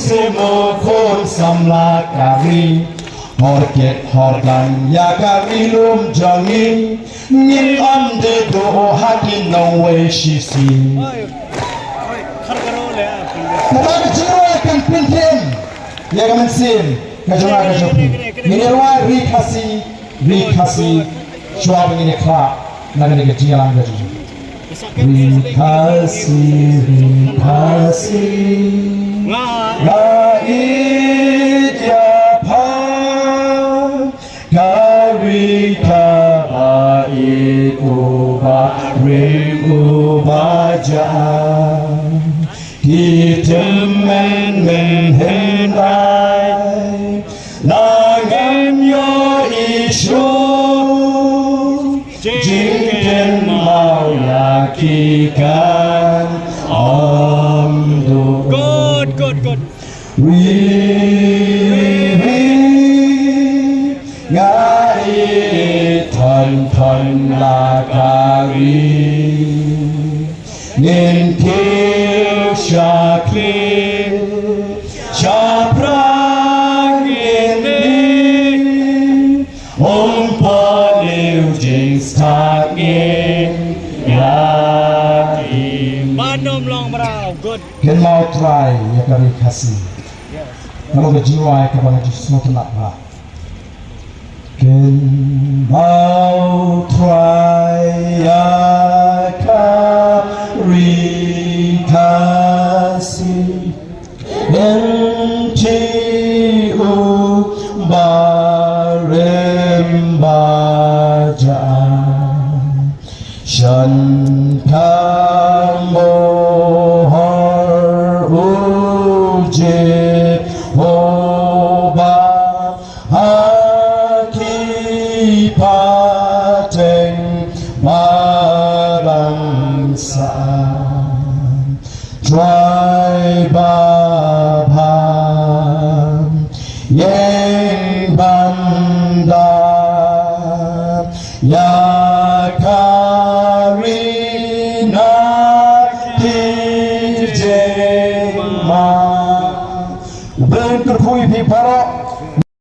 Semokon samlakari Horket hordan yakari lum jangi Nin ande do hakin no way she see Naman jiro akan pintin Ya kaman sim Kajunga kajopi Minirwa rikasi Shua bingini kla Nagani kajiyalan kajopi Rikasi Gaidya pa Garika Ikuba Rimuba Jam Kitemen Hendai Langam Yo Isho Jingken Mau Yakikan Amdu Good. Ngai Ton Lagari Nin Kil Shakli Shaprang Indi Paliu Jing Stagin Yakim Bandom long brau. Good. Ken mau try ya kari kasih. Kalau berjiwa ya kepada semua tenak lah. Ken mau try ya kari kasih. NTU barem baja. Shan kamo Dry babam Yang banda Yaka